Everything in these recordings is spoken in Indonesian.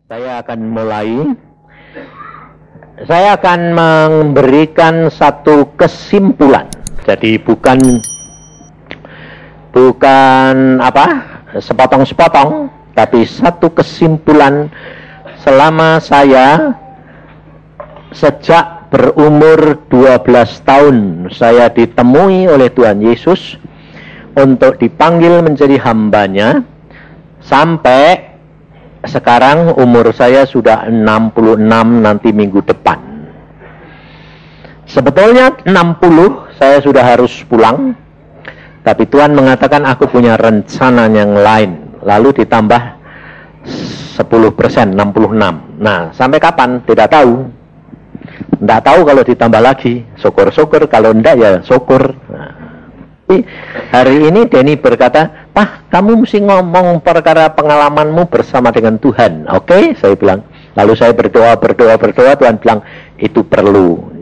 Saya akan mulai. Saya akan memberikan satu kesimpulan. Jadi bukan sepotong-sepotong, tapi satu kesimpulan selama saya sejak berumur 12 tahun saya ditemui oleh Tuhan Yesus untuk dipanggil menjadi hambanya sampai sekarang umur saya sudah 66 nanti minggu depan. Sebetulnya 60 saya sudah harus pulang, tapi Tuhan mengatakan aku punya rencana yang lain, lalu ditambah 10%, 66. Nah, sampai kapan? Tidak tahu. Tidak tahu kalau ditambah lagi, syukur-syukur, kalau enggak ya syukur. Nah, hari ini Denny berkata, "Pak, kamu mesti ngomong perkara pengalamanmu bersama dengan Tuhan." Oke, saya bilang. Lalu saya berdoa, Tuhan bilang, itu perlu.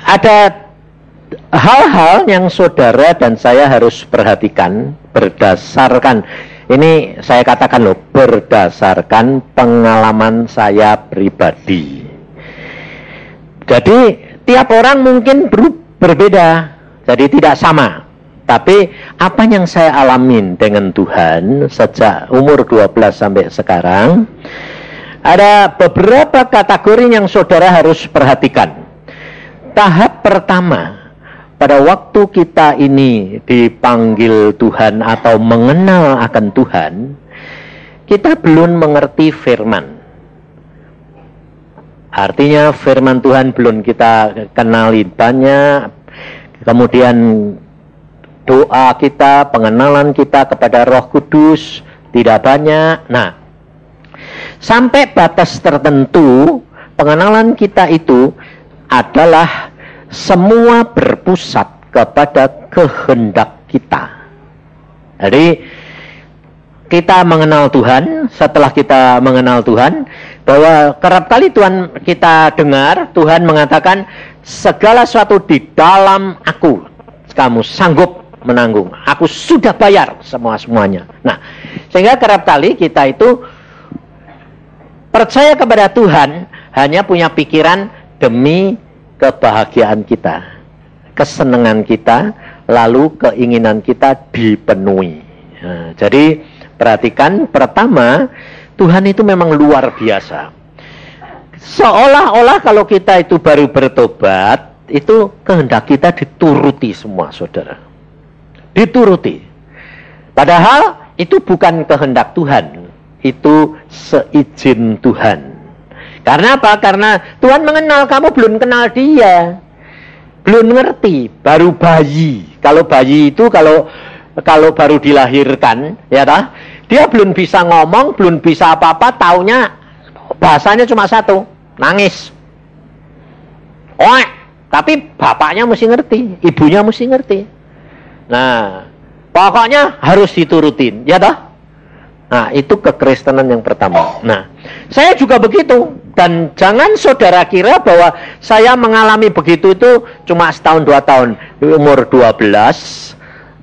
Ada hal-hal yang saudara dan saya harus perhatikan berdasarkan, ini saya katakan loh, berdasarkan pengalaman saya pribadi. Jadi, tiap orang mungkin berbeda. Jadi tidak sama. Tapi apa yang saya alamin dengan Tuhan sejak umur 12 sampai sekarang, ada beberapa kategori yang saudara harus perhatikan. Tahap pertama, pada waktu kita ini dipanggil Tuhan atau mengenal akan Tuhan, kita belum mengerti firman. Artinya firman Tuhan belum kita kenali banyak. Kemudian doa kita, pengenalan kita kepada Roh Kudus tidak banyak. Nah, sampai batas tertentu pengenalan kita itu adalah semua berpusat kepada kehendak kita. Jadi kita mengenal Tuhan, setelah kita mengenal Tuhan, bahwa kerap kali Tuhan kita dengar, Tuhan mengatakan, segala sesuatu di dalam aku, kamu sanggup menanggung. Aku sudah bayar semuanya. Nah, sehingga kerap kali kita itu percaya kepada Tuhan, hanya punya pikiran demi kebahagiaan kita, kesenangan kita, lalu keinginan kita dipenuhi. Nah, jadi perhatikan, pertama, Tuhan itu memang luar biasa. Seolah-olah kalau kita itu baru bertobat, itu kehendak kita dituruti semua, saudara. Dituruti. Padahal itu bukan kehendak Tuhan. Itu seizin Tuhan. Karena apa? Karena Tuhan mengenal kamu, belum kenal dia. Belum ngerti, baru bayi. Kalau bayi itu, kalau baru dilahirkan, ya toh, dia belum bisa ngomong, belum bisa apa-apa, taunya bahasanya cuma satu, nangis. Tapi bapaknya mesti ngerti, ibunya mesti ngerti. Nah, pokoknya harus diturutin, ya toh? Nah, itu kekristenan yang pertama. Nah, saya juga begitu. Dan jangan saudara kira bahwa saya mengalami begitu itu cuma setahun 2 tahun. Di umur 12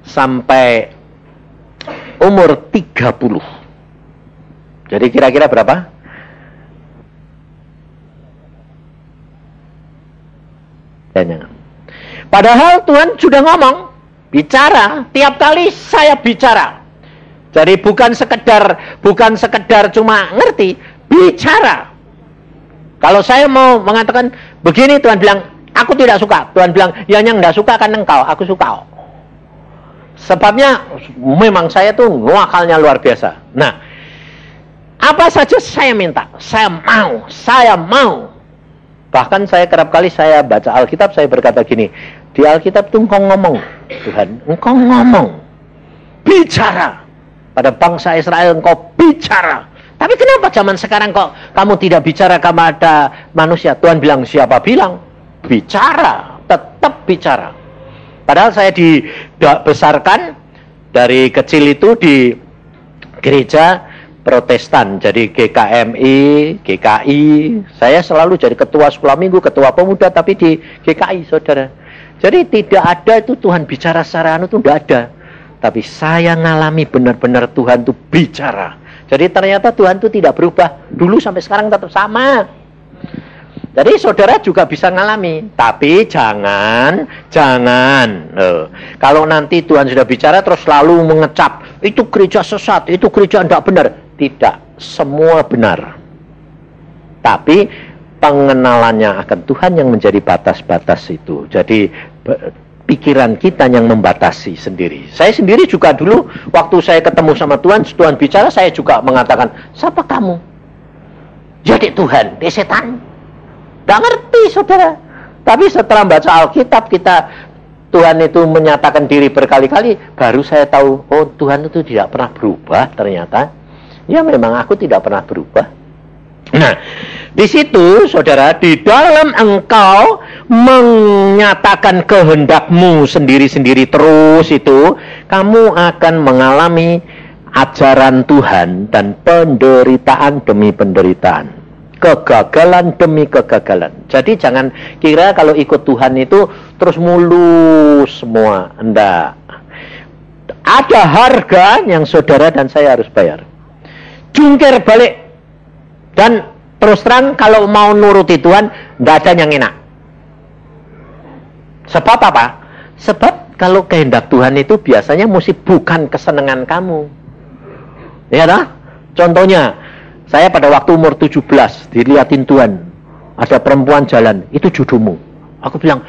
sampai umur 30. Jadi kira-kira berapa? Padahal Tuhan sudah ngomong, bicara, tiap kali saya bicara. Jadi bukan sekedar cuma ngerti, bicara. Kalau saya mau mengatakan begini, Tuhan bilang, aku tidak suka. Tuhan bilang, ya yang tidak suka kan engkau, aku suka. Sebabnya memang saya tuh nuakalnya luar biasa. Nah, apa saja saya minta, saya mau. Bahkan saya kerap kali saya baca Alkitab, saya berkata gini, di Alkitab tuh engkau ngomong, Tuhan, engkau ngomong, bicara. Pada bangsa Israel engkau bicara. Tapi kenapa zaman sekarang kok kamu tidak bicara kepada manusia? Tuhan bilang, siapa bilang? Bicara, tetap bicara. Padahal saya dibesarkan dari kecil itu di gereja Protestan, jadi GKMI, GKI. Saya selalu jadi ketua sekolah minggu, ketua pemuda, tapi di GKI, saudara. Jadi tidak ada itu Tuhan bicara secara itu tidak ada. Tapi saya ngalami benar-benar Tuhan itu bicara. Jadi ternyata Tuhan itu tidak berubah. dulu sampai sekarang tetap sama. Jadi saudara juga bisa ngalami, tapi jangan. Kalau nanti Tuhan sudah bicara terus selalu mengecap, itu gereja sesat, itu gereja tidak benar. Tidak, semua benar. Tapi pengenalannya akan Tuhan yang menjadi batas-batas itu. Jadi pikiran kita yang membatasi sendiri. Saya sendiri juga dulu waktu saya ketemu sama Tuhan bicara, saya juga mengatakan, siapa kamu? Jadi Tuhan, dia setan. Tidak ngerti saudara. Tapi setelah baca Alkitab Tuhan itu menyatakan diri berkali-kali, baru saya tahu, oh Tuhan itu tidak pernah berubah ternyata. Ya memang aku tidak pernah berubah. Nah, di situ saudara, di dalam engkau menyatakan kehendakmu sendiri-sendiri terus itu, kamu akan mengalami ajaran Tuhan dan penderitaan demi penderitaan. Kegagalan demi kegagalan. Jadi jangan kira kalau ikut Tuhan itu terus mulus semua. Enggak. Ada harga yang saudara dan saya harus bayar. Jungkir balik. Dan terus terang kalau mau nuruti Tuhan, enggak ada yang enak. Sebab apa? Sebab kalau kehendak Tuhan itu biasanya mesti bukan kesenangan kamu. Ya dah? Contohnya, saya pada waktu umur 17 dilihatin Tuhan, ada perempuan jalan, itu jodohmu. Aku bilang,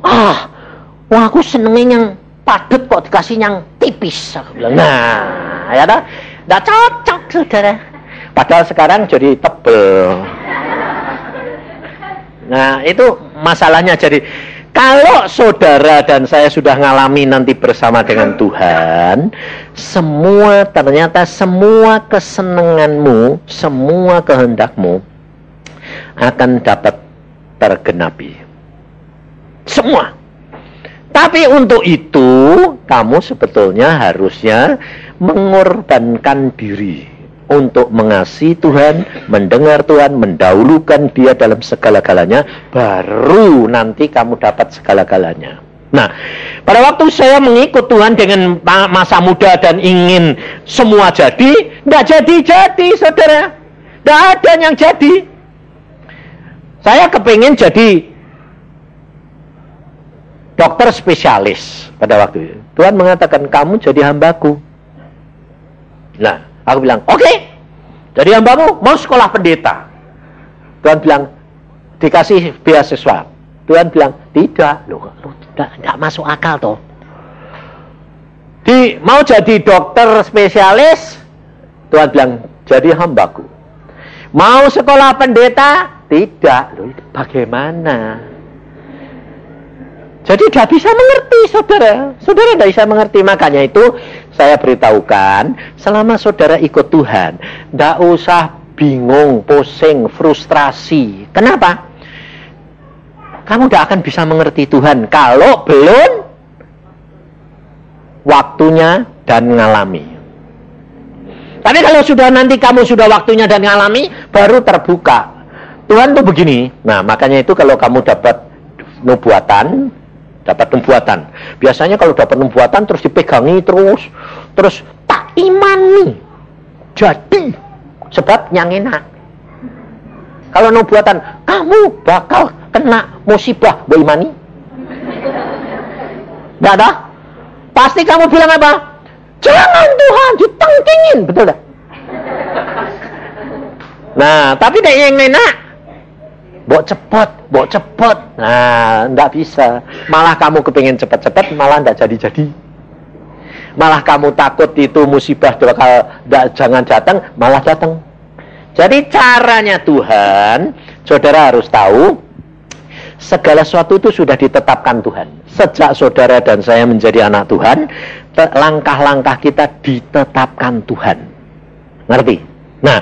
wah aku senengnya yang padat kok dikasih yang tipis. Aku bilang, nah, ya dah, nggak cocok saudara. Padahal sekarang jadi tebel. Nah itu masalahnya. Jadi kalau saudara dan saya sudah ngalami nanti bersama dengan Tuhan, ternyata semua kesenanganmu, semua kehendakmu akan dapat tergenapi. Semua. Tapi untuk itu, kamu sebetulnya harusnya mengorbankan diri untuk mengasihi Tuhan, mendengar Tuhan, mendahulukan Dia dalam segala-galanya, baru nanti kamu dapat segala-galanya. Nah, pada waktu saya mengikut Tuhan dengan masa muda dan ingin semua jadi, tidak jadi, saudara. Tidak ada yang jadi. Saya kepingin jadi dokter spesialis pada waktu itu. Tuhan mengatakan, kamu jadi hambaku. Nah, aku bilang, oke, jadi hambamu mau sekolah pendeta. Tuhan bilang, dikasih beasiswa. Tuhan bilang, tidak, loh tidak masuk akal toh. Mau jadi dokter spesialis, Tuhan bilang, jadi hambaku. Mau sekolah pendeta, tidak, loh bagaimana? Jadi tidak bisa mengerti saudara. Saudara tidak bisa mengerti. Makanya itu saya beritahukan, selama saudara ikut Tuhan, tidak usah bingung, pusing, frustrasi. Kenapa? Kamu tidak akan bisa mengerti Tuhan kalau belum waktunya dan ngalami. Tapi kalau sudah nanti kamu sudah waktunya dan ngalami, baru terbuka. Tuhan tuh begini. Nah makanya itu kalau kamu dapat nubuatan, biasanya kalau dapat nubuatan terus dipegangi terus tak imani, jadi sebab yang enak. Kalau nubuatan kamu bakal kena musibah, boleh imani? Nggak ada. Pasti kamu bilang apa? Jangan Tuhan, ditengkingin, betul dah. Nah tapi ada yang enak. Bawa cepet. Nah, enggak bisa. Malah kamu kepingin cepet-cepet, malah enggak jadi-jadi. Malah kamu takut itu musibah jangan datang, malah datang. Jadi caranya Tuhan, saudara harus tahu, segala sesuatu itu sudah ditetapkan Tuhan. Sejak saudara dan saya menjadi anak Tuhan, langkah-langkah kita ditetapkan Tuhan. Ngerti? Nah,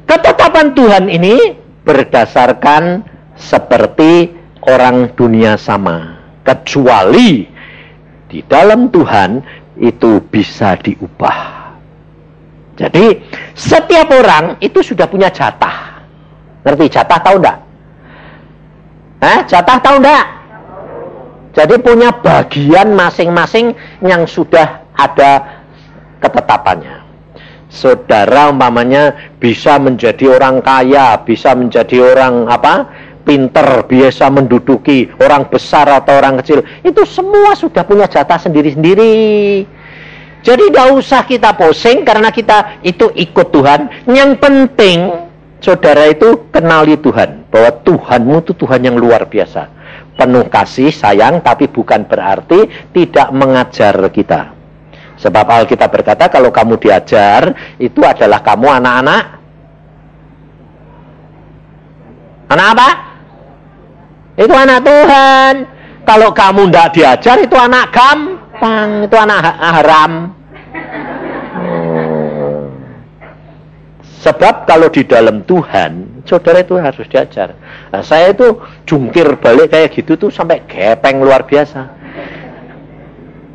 ketetapan Tuhan ini berdasarkan seperti orang dunia sama, kecuali di dalam Tuhan itu bisa diubah. Jadi setiap orang itu sudah punya jatah. Ngerti jatah tahu enggak? Jatah tahu enggak? Jadi punya bagian masing-masing yang sudah ada ketetapannya. Saudara umpamanya bisa menjadi orang kaya, bisa menjadi orang pinter, biasa menduduki orang besar atau orang kecil. Itu semua sudah punya jatah sendiri-sendiri. Jadi tidak usah kita pusing karena kita itu ikut Tuhan. Yang penting saudara itu kenali Tuhan, bahwa Tuhanmu itu Tuhan yang luar biasa, penuh kasih sayang, tapi bukan berarti tidak mengajar kita. Sebab Alkitab berkata kalau kamu diajar, itu adalah kamu anak-anak apa? Itu anak Tuhan. Kalau kamu tidak diajar, itu anak gampang, itu anak haram. Sebab kalau di dalam Tuhan, saudara itu harus diajar. Nah, saya itu jungkir balik kayak gitu tuh sampai gepeng luar biasa.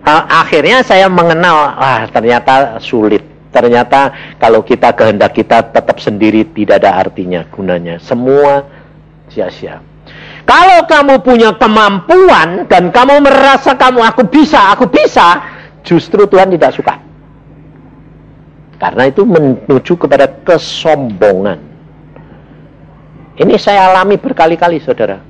Akhirnya saya mengenal, ternyata sulit. Ternyata kalau kita kehendak kita tetap sendiri tidak ada artinya, gunanya. Semua sia-sia. Kalau kamu punya kemampuan dan kamu merasa aku bisa, justru Tuhan tidak suka. Karena itu menuju kepada kesombongan. Ini saya alami berkali-kali, saudara.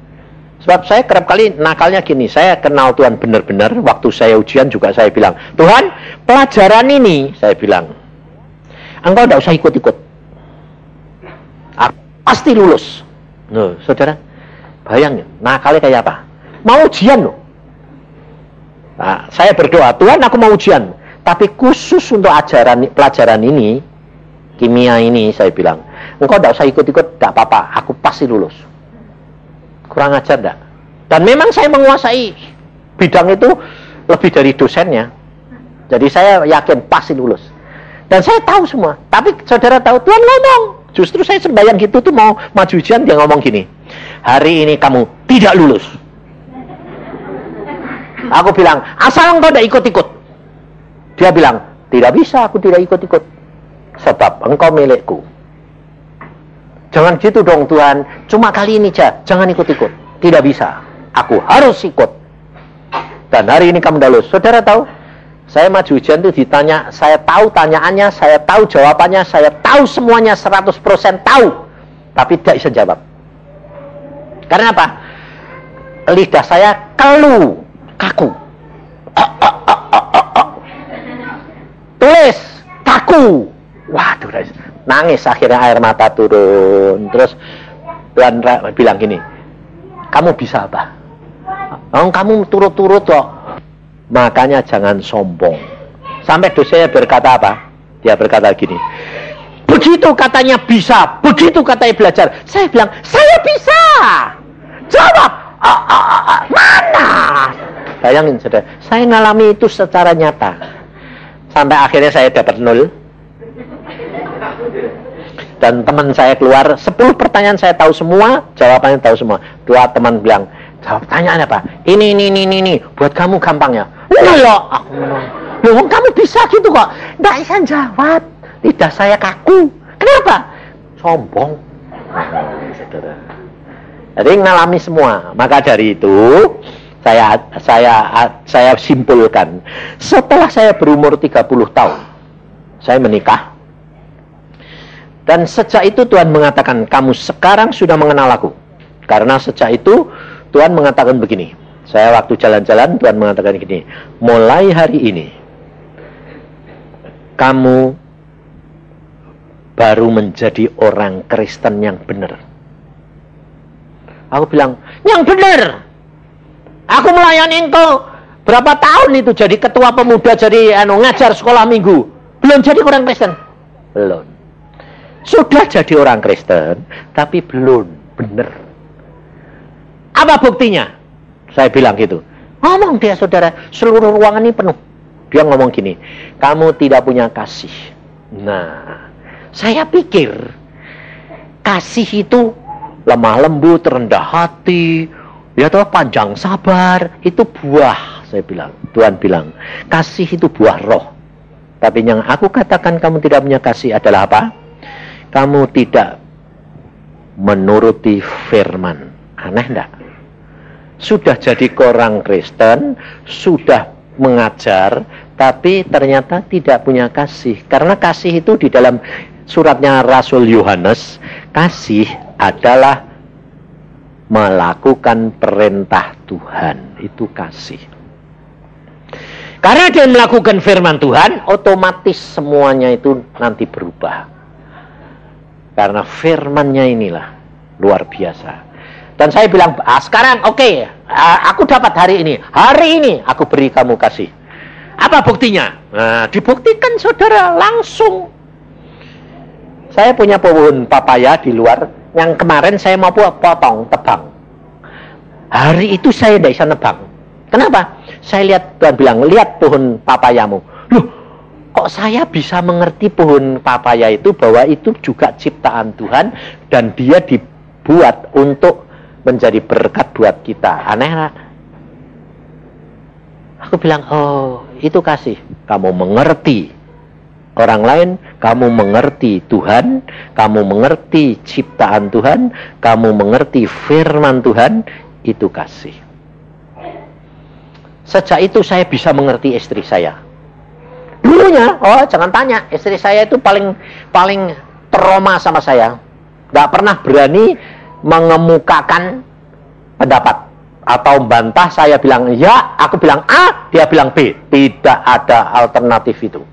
Sebab saya kerap kali nakalnya gini, saya kenal Tuhan benar-benar, waktu saya ujian juga saya bilang, Tuhan, pelajaran ini, saya bilang, engkau tidak usah ikut-ikut. Aku pasti lulus. Loh, saudara, bayangin, nakalnya kayak apa? Mau ujian loh. Nah, saya berdoa, Tuhan aku mau ujian. Tapi khusus untuk pelajaran ini, kimia ini, saya bilang, engkau tidak usah ikut-ikut, tidak apa-apa, aku pasti lulus. Kurang ajar enggak? Dan memang saya menguasai bidang itu lebih dari dosennya. Jadi saya yakin pasti lulus. Dan saya tahu semua. Tapi saudara tahu, Tuhan ngomong. Justru saya sembahyang gitu tuh mau maju ujian, dia ngomong gini, hari ini kamu tidak lulus. Aku bilang, asal engkau tidak ikut-ikut. Dia bilang, tidak bisa, aku tidak ikut-ikut. Sebab engkau milikku. Jangan gitu dong Tuhan, cuma kali ini aja, jangan ikut-ikut. Tidak bisa, aku harus ikut. Dan hari ini kamu dah lulus. Saudara tahu, saya maju ujian itu ditanya, saya tahu tanyaannya, saya tahu jawabannya, saya tahu semuanya 100% tahu. Tapi tidak bisa jawab. Karena apa? Lidah saya kaku. Tulis, kaku. Waduh, nangis, akhirnya air mata turun. Terus Tuhan bilang gini, kamu bisa apa? Oh, kamu turut-turut kok. Makanya jangan sombong. Sampai dosennya berkata apa? Dia berkata gini, begitu katanya bisa, begitu katanya belajar. Saya bilang, saya bisa. Jawab, mana? Bayangin saudara, saya ngalami itu secara nyata. Sampai akhirnya saya dapat 0. Dan teman saya keluar, 10 pertanyaan saya tahu semua, jawabannya tahu semua. 2 teman bilang, jawab pertanyaan apa? Ini, buat kamu gampang ya. Loh, aku ngomong, kamu bisa gitu kok. Nggak bisa jawab, lidah saya kaku. Kenapa? Sombong. Saudara. Jadi ngalami semua. Maka dari itu, saya simpulkan, setelah saya berumur 30 tahun, saya menikah. Dan sejak itu Tuhan mengatakan, kamu sekarang sudah mengenal aku. Karena sejak itu Tuhan mengatakan begini. Saya waktu jalan-jalan Tuhan mengatakan begini, mulai hari ini kamu baru menjadi orang Kristen yang benar. Aku bilang, yang benar. Aku melayani engkau berapa tahun itu jadi ketua pemuda, jadi ngajar sekolah minggu. Belum jadi orang Kristen. Belum. Sudah jadi orang Kristen, tapi belum benar. Apa buktinya? Saya bilang gitu. Ngomong dia saudara, seluruh ruangan ini penuh. Dia ngomong gini, kamu tidak punya kasih. Nah, saya pikir kasih itu lemah lembut, rendah hati, ya toh panjang sabar, itu buah. Saya bilang, Tuhan bilang, kasih itu buah roh. Tapi yang aku katakan kamu tidak punya kasih adalah apa? Kamu tidak menuruti firman. Aneh enggak? Sudah jadi orang Kristen, sudah mengajar, tapi ternyata tidak punya kasih. Karena kasih itu di dalam suratnya Rasul Yohanes, kasih adalah melakukan perintah Tuhan. Itu kasih. Karena dia melakukan firman Tuhan, otomatis semuanya itu nanti berubah. Karena firmannya inilah luar biasa. Dan saya bilang, sekarang oke, aku dapat hari ini aku beri kamu kasih. Apa buktinya? Nah, dibuktikan saudara langsung. Saya punya pohon papaya di luar, yang kemarin saya mau potong, tebang. Hari itu saya tidak bisa nebang. Kenapa? Saya lihat, Tuhan bilang, lihat pohon papayamu. Loh, kok saya bisa mengerti pohon papaya itu bahwa itu juga ciptaan Tuhan dan dia dibuat untuk menjadi berkat buat kita. Aneh lah. Aku bilang, oh itu kasih. Kamu mengerti orang lain, kamu mengerti Tuhan, kamu mengerti ciptaan Tuhan, kamu mengerti firman Tuhan, itu kasih. Sejak itu saya bisa mengerti istri saya. Dulunya, oh jangan tanya, istri saya itu paling trauma sama saya. Gak pernah berani mengemukakan pendapat atau bantah. Saya bilang ya, aku bilang A, dia bilang B. Tidak ada alternatif itu.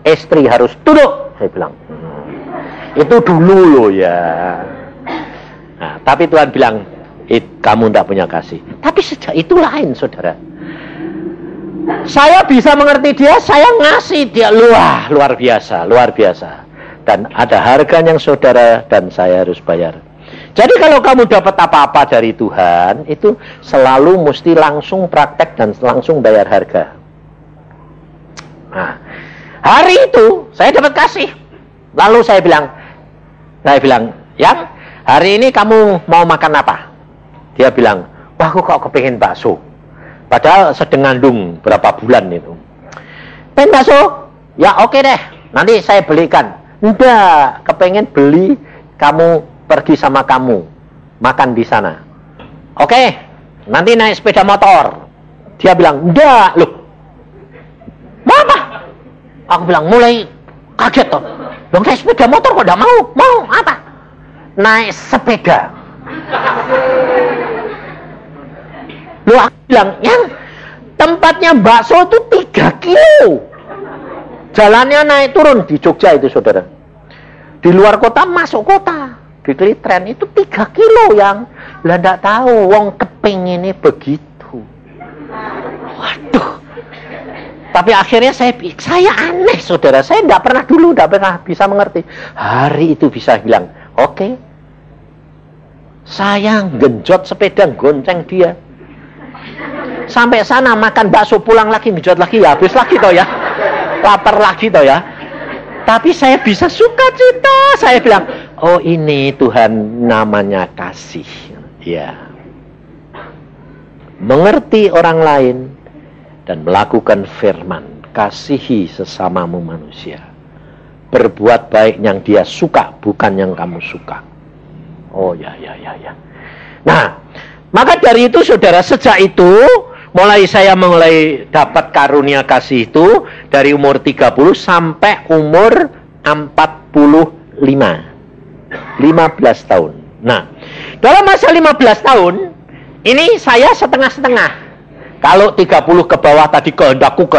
Istri harus tunduk, saya bilang. Itu dulu loh ya. Nah, tapi Tuhan bilang, kamu tidak punya kasih. Tapi sejak itu lain, saudara. Saya bisa mengerti dia, saya ngasih dia. Luar biasa, luar biasa. Dan ada harganya saudara, dan saya harus bayar. Jadi kalau kamu dapat apa-apa dari Tuhan, itu selalu mesti langsung praktek dan langsung bayar harga. Nah, hari itu saya dapat kasih. Lalu saya bilang, yang hari ini kamu mau makan apa? Dia bilang, wah aku kok kepingin bakso. Padahal sedang ngandung berapa bulan itu. Pengen bakso? Ya oke deh, nanti saya belikan. Enggak, kepengen beli, kamu pergi sama kamu, makan di sana. Oke, nanti naik sepeda motor. Dia bilang, enggak, loh. Apa? Aku bilang, mulai kaget toh. Dong naik sepeda motor kok enggak mau? Mau apa? Naik sepeda. Loh, aku bilang, yang tempatnya bakso itu 3 kilo. Jalannya naik turun di Jogja itu, saudara. Di luar kota, masuk kota. Di Klitren itu 3 kilo yang. Lah enggak tahu, wong kepinginnya begitu. Waduh. Tapi akhirnya saya aneh, saudara. Saya enggak pernah bisa mengerti. Hari itu bisa bilang, oke. Saya genjot sepeda, gonceng dia. Sampai sana makan bakso, pulang lagi, genjot lagi, ya habis lagi toh ya. Lapar lagi toh ya. Tapi saya bisa sukacita. Saya bilang, oh ini Tuhan namanya kasih. Ya. Mengerti orang lain dan melakukan firman. Kasihi sesamamu manusia. Berbuat baik yang dia suka, bukan yang kamu suka. Oh ya. Nah, maka dari itu saudara, sejak itu saya mulai dapat karunia kasih itu dari umur 30 sampai umur 45. 15 tahun. Nah, dalam masa 15 tahun ini saya setengah-setengah. Kalau 30 ke bawah tadi kehendakku,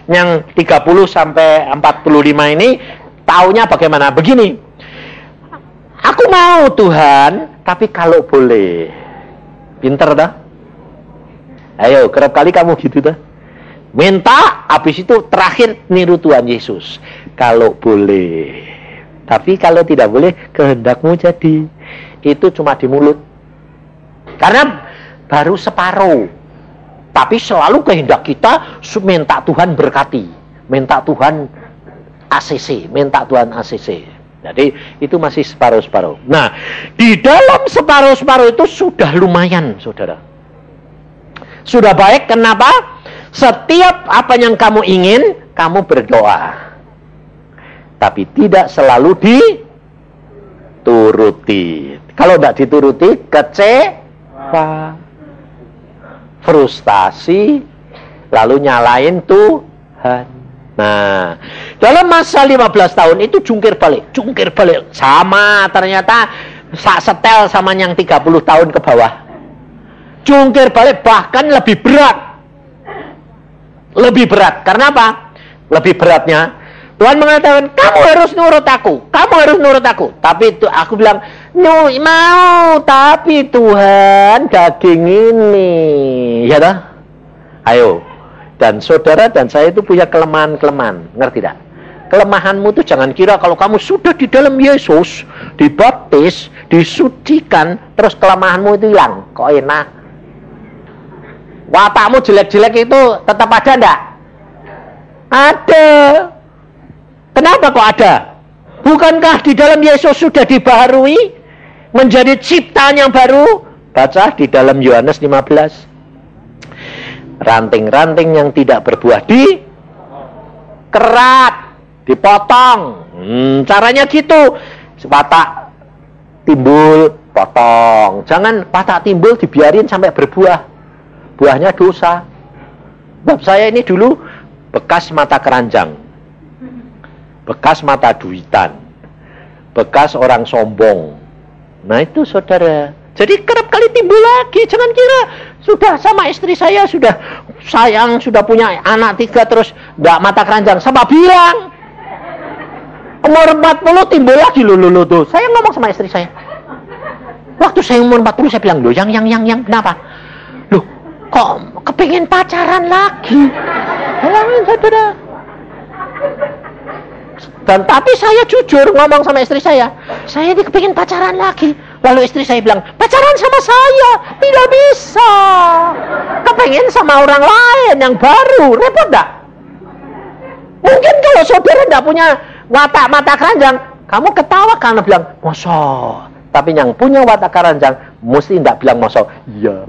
yang 30 sampai 45 ini taunya bagaimana? Begini. Aku mau Tuhan, tapi kalau boleh. Pinter dah. Ayo, kerap kali kamu gitu dah. Minta, habis itu terakhir niru Tuhan Yesus. Kalau boleh. Tapi kalau tidak boleh, kehendakmu jadi. Itu cuma di mulut. Karena baru separuh. Tapi selalu kehendak kita minta Tuhan berkati. Minta Tuhan ACC. Minta Tuhan ACC. Jadi itu masih separuh-separuh. Nah, di dalam separuh-separuh itu sudah lumayan, saudara. Sudah baik, kenapa? Setiap apa yang kamu ingin, kamu berdoa. Tapi tidak selalu dituruti. Kalau tidak dituruti, kecewa, frustasi, lalu nyalain Tuhan. Nah, dalam masa 15 tahun itu jungkir balik. Sama ternyata setel sama yang 30 tahun ke bawah. Jungkir balik bahkan lebih berat. Karena apa? Lebih beratnya, Tuhan mengatakan, kamu harus nurut aku. Tapi itu aku bilang, mau, tapi Tuhan daging ini. Ya toh? Ayo. Dan saudara dan saya itu punya kelemahan. Ngerti tak? Kelemahanmu itu jangan kira kalau kamu sudah di dalam Yesus, dibaptis, disucikan, terus kelemahanmu itu hilang. Kok enak? Watakmu jelek-jelek itu tetap ada enggak? Ada. Kenapa kok ada? Bukankah di dalam Yesus sudah dibaharui menjadi ciptaan yang baru? Baca di dalam Yohanes 15. Ranting-ranting yang tidak berbuah dikerat, dipotong. Caranya gitu. Watak timbul, potong. Jangan watak timbul dibiarin sampai berbuah. Buahnya dosa. Bab saya ini dulu bekas mata keranjang, bekas mata duitan, bekas orang sombong. Nah itu saudara. Jadi kerap kali timbul lagi. Jangan kira sudah sama istri saya sudah sayang, sudah punya anak 3 terus enggak mata keranjang. Siapa bilang? Umur 40 timbul lagi loh tuh. Saya ngomong sama istri saya. Waktu saya umur 40 saya bilang, "Loh, yang kenapa?" "Loh, kok kepingin pacaran lagi?" Bayangin saudara. Dan tapi saya jujur ngomong sama istri saya ini kepingin pacaran lagi. Lalu istri saya bilang, pacaran sama saya tidak bisa, kepingin sama orang lain yang baru. Repot gak? Mungkin kalau saudara tidak punya watak mata keranjang, kamu ketawa karena bilang mosok. Tapi yang punya watak keranjang mesti tidak bilang mosok. Iya.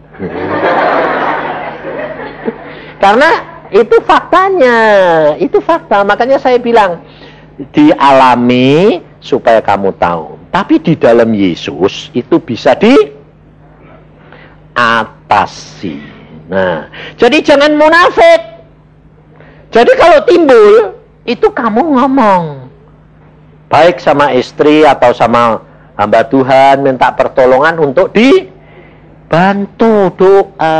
Karena itu faktanya, itu fakta. Makanya saya bilang dialami supaya kamu tahu. Tapi di dalam Yesus itu bisa diatasi. Nah, jadi jangan munafik. Jadi kalau timbul, itu kamu ngomong. Baik sama istri atau sama hamba Tuhan, minta pertolongan untuk dibantu doa.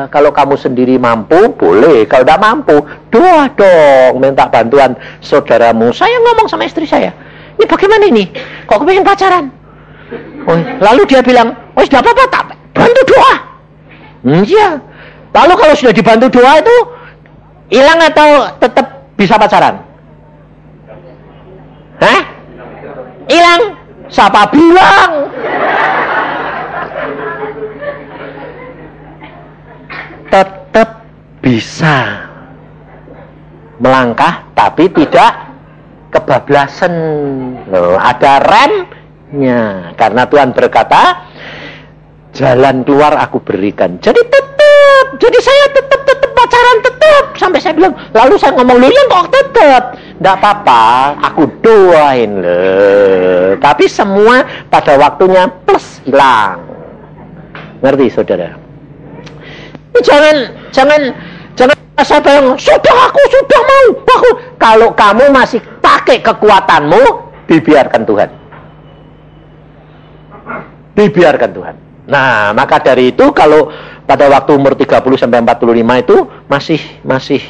Kalau kamu sendiri mampu, boleh. Kalau tidak mampu, doa dong. Minta bantuan saudaramu. Saya ngomong sama istri saya, ini bagaimana ini? Kok kepengen pacaran? Oh, lalu dia bilang, oh sudah apa-apa, tak bantu doa. Iya. Lalu kalau sudah dibantu doa itu hilang atau tetap bisa pacaran? Hah? Hilang? Siapa bilang? Tetap bisa melangkah tapi tidak kebablasan. Loh, ada remnya. Karena Tuhan berkata, jalan keluar aku berikan. Jadi tetap. Jadi saya tetap pacaran tetap. Sampai saya bilang, lalu saya ngomong, lu yang kok tetap? Nggak apa-apa, aku doain loh. Tapi semua pada waktunya plus hilang. Ngerti saudara? Jangan saya bilang, sudah aku sudah mau. Kalau kamu masih pakai kekuatanmu, dibiarkan Tuhan. Dibiarkan Tuhan. Nah, maka dari itu kalau pada waktu umur 30 sampai 45 itu masih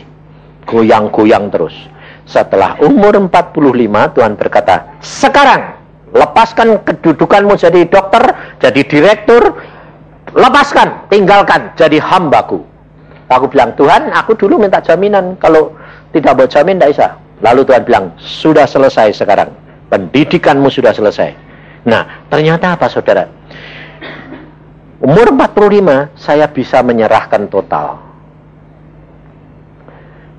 goyang-goyang terus. Setelah umur 45 Tuhan berkata, sekarang lepaskan kedudukanmu jadi dokter, jadi direktur, lepaskan, tinggalkan, jadi hambaku. Aku bilang, Tuhan, aku dulu minta jaminan, kalau tidak mau jamin, tidak bisa. Lalu Tuhan bilang, sudah selesai sekarang. Pendidikanmu sudah selesai. Nah, ternyata apa saudara? Umur 45, saya bisa menyerahkan total.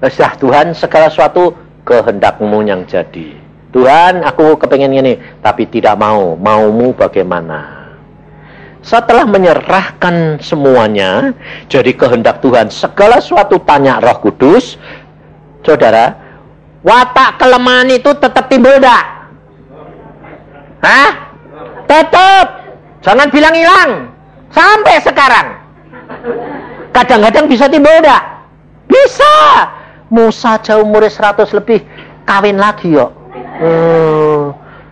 Ya Tuhan, segala sesuatu kehendak-Mu yang jadi. Tuhan, aku kepengen ini, tapi tidak mau. Maumu bagaimana? Setelah menyerahkan semuanya, jadi kehendak Tuhan, segala sesuatu tanya Roh Kudus, saudara, watak kelemahan itu tetap timbul enggak? Hah? Tetap. Jangan bilang hilang. Sampai sekarang. Kadang-kadang bisa timbul enggak? Bisa. Musa aja umurnya 100 lebih kawin lagi yo.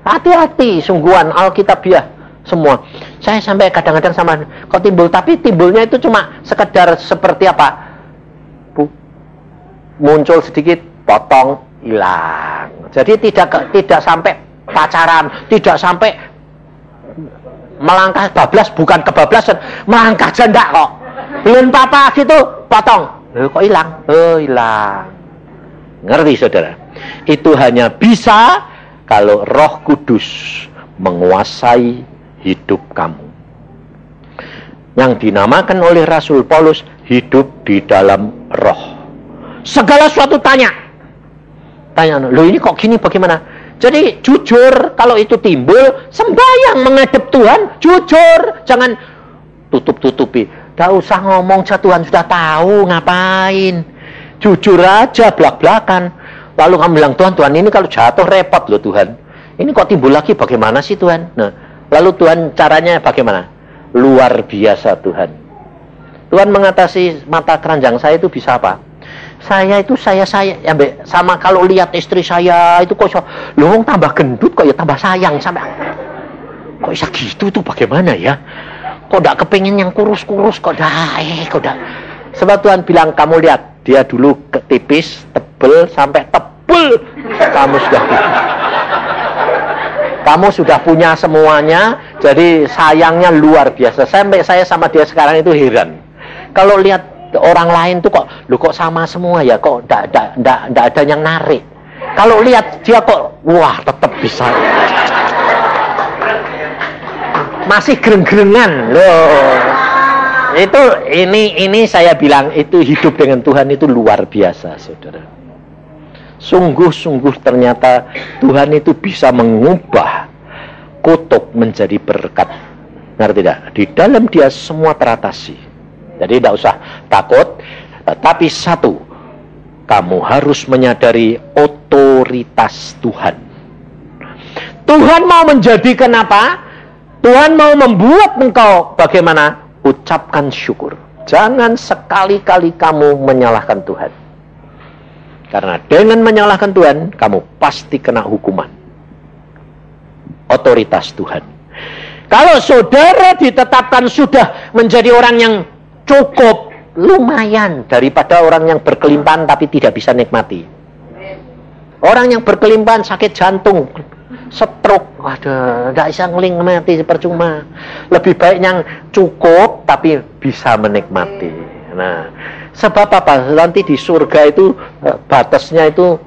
Hati-hati sungguhan Alkitabiah semua. Saya sampai kadang-kadang sama kok timbul, tapi timbulnya itu cuma sekedar seperti apa? Muncul sedikit, potong, hilang. Jadi tidak sampai pacaran, tidak sampai melangkah bablas, bukan kebablasan, melangkah janda kok. Belum papa gitu, potong. Kok hilang? Hilang. Ngerti saudara? Itu hanya bisa kalau Roh Kudus menguasai hidup kamu. Yang dinamakan oleh Rasul Paulus hidup di dalam roh. Segala sesuatu tanya, loh ini kok gini bagaimana? Jadi jujur, kalau itu timbul, sembahyang menghadap Tuhan, jujur, jangan tutup-tutupi. Gak usah ngomong, Tuhan sudah tahu, ngapain. Jujur aja, belak-belakan. Lalu kamu bilang, Tuhan ini kalau jatuh repot loh Tuhan. Ini kok timbul lagi, bagaimana sih Tuhan? Nah, lalu Tuhan caranya bagaimana? Luar biasa Tuhan. Tuhan mengatasi mata keranjang saya itu bisa apa? Saya ya sama kalau lihat istri saya itu kok loh tambah gendut kok ya tambah sayang sampai kok bisa gitu tuh bagaimana ya? Kok enggak kepengin yang kurus-kurus kok dah sebab Tuhan bilang kamu lihat dia dulu tipis, tebel sampai tebel kamu sudah punya semuanya, jadi sayangnya luar biasa. Sampai saya sama dia sekarang itu heran. Kalau lihat orang lain tuh kok sama semua ya, kok ndak ada yang narik. Kalau lihat dia kok wah tetap bisa. Masih gereng-gerengan loh. Itu ini saya bilang itu hidup dengan Tuhan itu luar biasa, Saudara. Sungguh-sungguh ternyata Tuhan itu bisa mengubah kutuk menjadi berkat. Ngerti tidak? Di dalam dia semua teratasi. Jadi tidak usah takut. Tetapi satu, kamu harus menyadari otoritas Tuhan. Tuhan mau menjadikan apa? Tuhan mau membuat engkau bagaimana? Ucapkan syukur. Jangan sekali-kali kamu menyalahkan Tuhan. Karena dengan menyalahkan Tuhan, kamu pasti kena hukuman. Otoritas Tuhan. Kalau saudara ditetapkan sudah menjadi orang yang cukup, lumayan daripada orang yang berkelimpahan tapi tidak bisa nikmati. Orang yang berkelimpahan sakit jantung, stroke, waduh, tidak bisa ngeling-mati percuma. Lebih baik yang cukup tapi bisa menikmati. Nah, sebab apa? Nanti di surga itu batasnya itu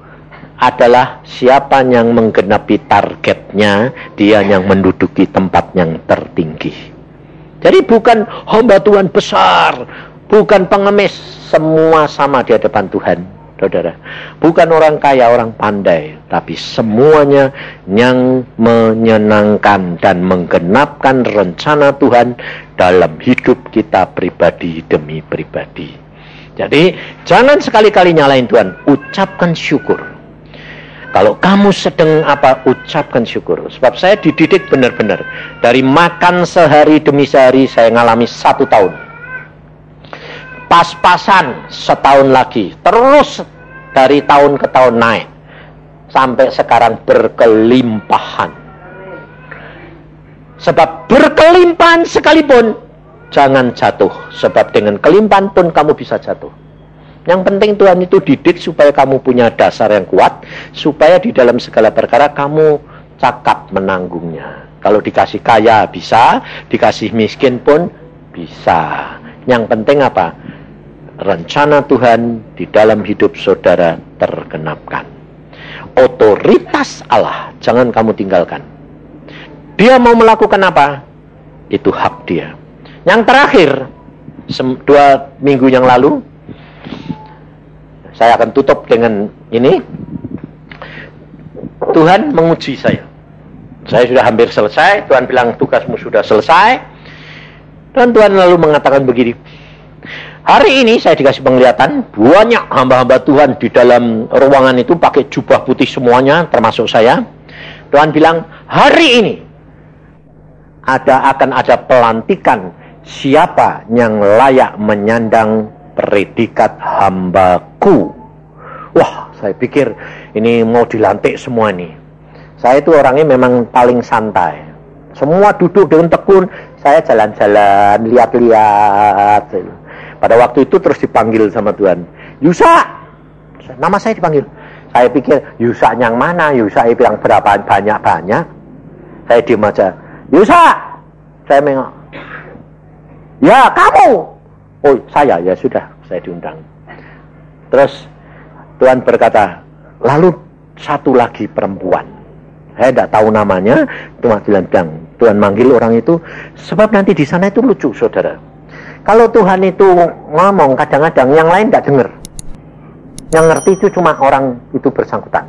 adalah siapa yang menggenapi targetnya, dia yang menduduki tempat yang tertinggi. Jadi bukan hamba Tuhan besar, bukan pengemis, semua sama di hadapan Tuhan, saudara. Bukan orang kaya, orang pandai, tapi semuanya yang menyenangkan dan menggenapkan rencana Tuhan dalam hidup kita pribadi demi pribadi. Jadi jangan sekali-kali nyalain Tuhan, ucapkan syukur. Kalau kamu sedang apa, ucapkan syukur. Sebab saya dididik benar-benar. Dari makan sehari demi sehari, saya ngalami 1 tahun. Pas-pasan setahun lagi. Terus dari tahun ke tahun naik. Sampai sekarang berkelimpahan. Sebab berkelimpahan sekalipun, jangan jatuh. Sebab dengan kelimpahan pun kamu bisa jatuh. Yang penting Tuhan itu didik supaya kamu punya dasar yang kuat, supaya di dalam segala perkara kamu cakap menanggungnya. Kalau dikasih kaya bisa, dikasih miskin pun bisa. Yang penting apa? Rencana Tuhan di dalam hidup saudara tergenapkan. Otoritas Allah jangan kamu tinggalkan. Dia mau melakukan apa? Itu hak dia. Yang terakhir, 2 minggu yang lalu, saya akan tutup dengan ini. Tuhan menguji saya. Saya sudah hampir selesai. Tuhan bilang tugasmu sudah selesai. Dan Tuhan lalu mengatakan begini. Hari ini saya dikasih penglihatan. Banyak hamba-hamba Tuhan di dalam ruangan itu pakai jubah putih semuanya, termasuk saya. Tuhan bilang, hari ini akan ada pelantikan siapa yang layak menyandang predikat hamba Ku. Wah, saya pikir ini mau dilantik semua nih. Saya itu orangnya memang paling santai. Semua duduk dengan tekun, saya jalan-jalan, lihat-lihat. Pada waktu itu terus dipanggil sama Tuhan. Yusa! Nama saya dipanggil. Saya pikir, Yusa yang mana? Yusa itu yang berapa banyak-banyak. Saya diam aja. Yusa! Saya nengok. Ya, kamu! Oh, saya. Ya sudah, saya diundang. Terus Tuhan berkata, lalu satu lagi perempuan. Saya tidak tahu namanya. Tuhan manggil orang itu, sebab nanti di sana itu lucu, saudara. Kalau Tuhan itu ngomong, kadang-kadang yang lain tidak dengar. Yang ngerti itu cuma orang itu bersangkutan.